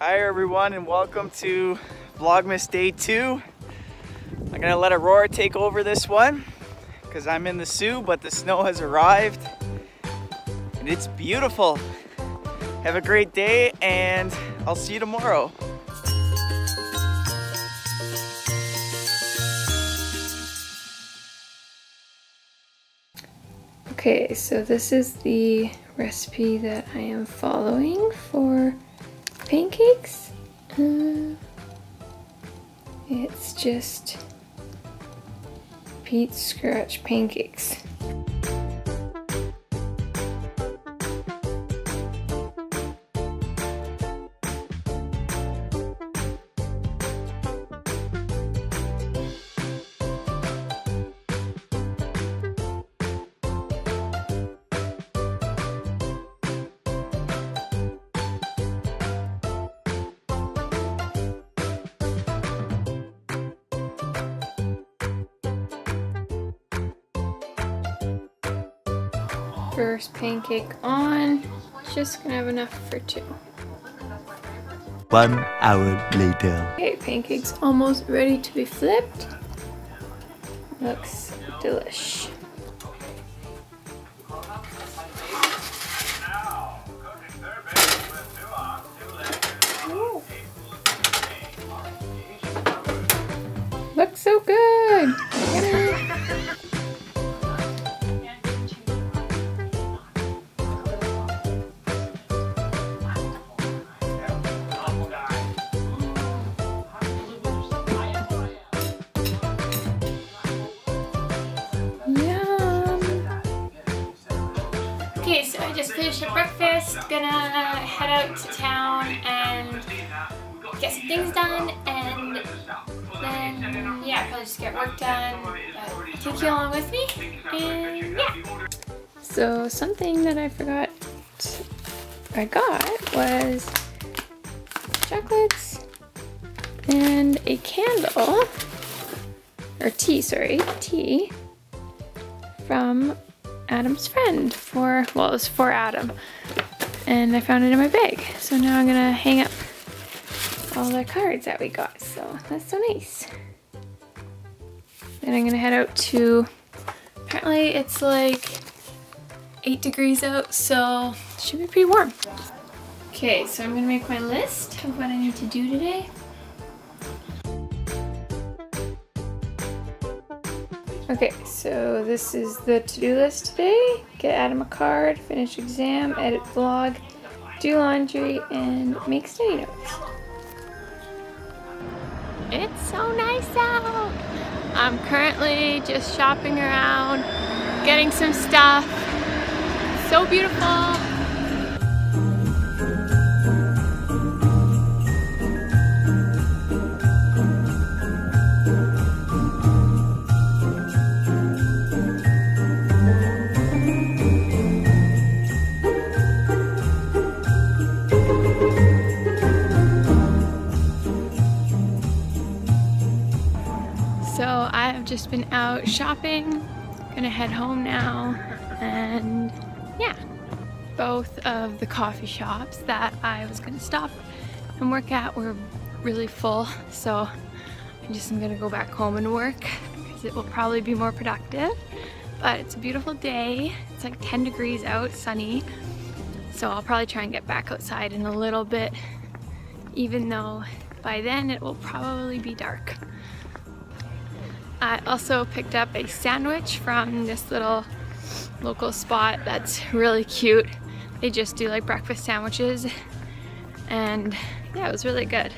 Hi everyone and welcome to Vlogmas Day 2. I'm gonna let Aurora take over this one because I'm in the Sioux, but the snow has arrived and it's beautiful. Have a great day and I'll see you tomorrow. Okay, so this is the recipe that I am following for pancakes. It's just Pete's Scratch pancakes. First pancake on, just gonna have enough for 2. 1 hour later. Okay, pancakes almost ready to be flipped. Looks delish. Looks so good. Okay, so I just finished up breakfast, gonna head out to town and get some things done, and then, yeah, probably just get work done, but take you along with me, and yeah. So something that I forgot I got was chocolates and a candle, or tea, sorry, tea, from Adam's friend well, it was for Adam, and I found it in my bag. So now I'm gonna hang up all the cards that we got, so that's so nice. Then I'm gonna head out to, apparently it's like 8 degrees out, so it should be pretty warm. Okay, so I'm gonna make my list of what I need to do today. Okay, so this is the to-do list today. Get Adam a card, finish exam, edit vlog, do laundry, and make study notes. It's so nice out! I'm currently just shopping around, getting some stuff. So beautiful! So I've just been out shopping, gonna head home now, and yeah, both of the coffee shops that I was gonna stop and work at were really full, so I just am gonna go back home and work because it will probably be more productive. But it's a beautiful day, it's like 10 degrees out, sunny, so I'll probably try and get back outside in a little bit, even though by then it will probably be dark. I also picked up a sandwich from this little local spot that's really cute. They just do like breakfast sandwiches, and yeah, it was really good.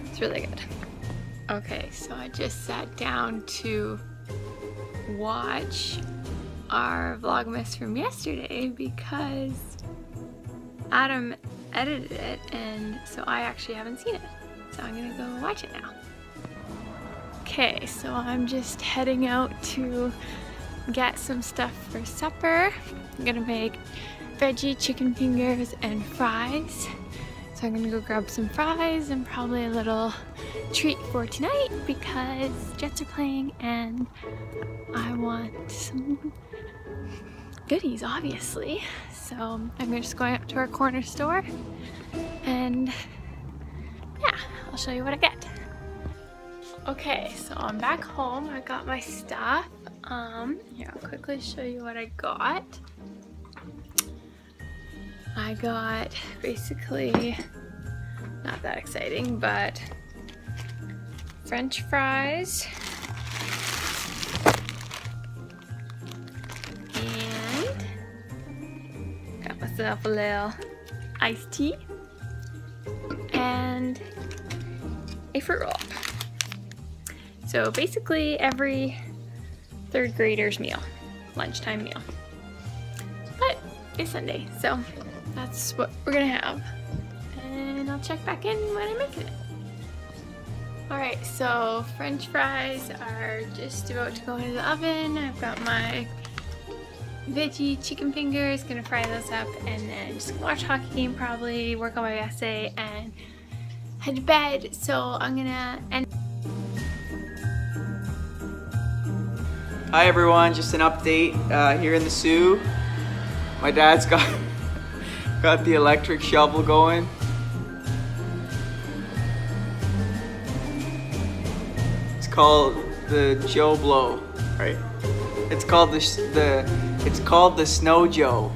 It's really good. Okay, so I just sat down to watch our Vlogmas from yesterday because Adam edited it, and so I actually haven't seen it. So I'm gonna go watch it now. Okay, so I'm just heading out to get some stuff for supper. I'm gonna make veggie chicken fingers and fries. So I'm gonna go grab some fries and probably a little treat for tonight because Jets are playing and I want some goodies, obviously. So I'm just going up to our corner store and yeah, I'll show you what I get. Okay, so I'm back home. I got my stuff. Here, I'll quickly show you what I got. I got basically, not that exciting, but French fries and got myself a little iced tea and a fruit roll. So basically every third grader's meal, lunchtime meal. But it's Sunday, so that's what we're gonna have. And I'll check back in when I make it. Alright, so French fries are just about to go into the oven. I've got my veggie chicken fingers, gonna fry those up, and then just watch hockey game probably, work on my essay, and head to bed. So I'm gonna end. Hi everyone, just an update here in the Sioux. My dad's got the electric shovel going. It's called the Joe Blow, right? It's called the Snow Joe.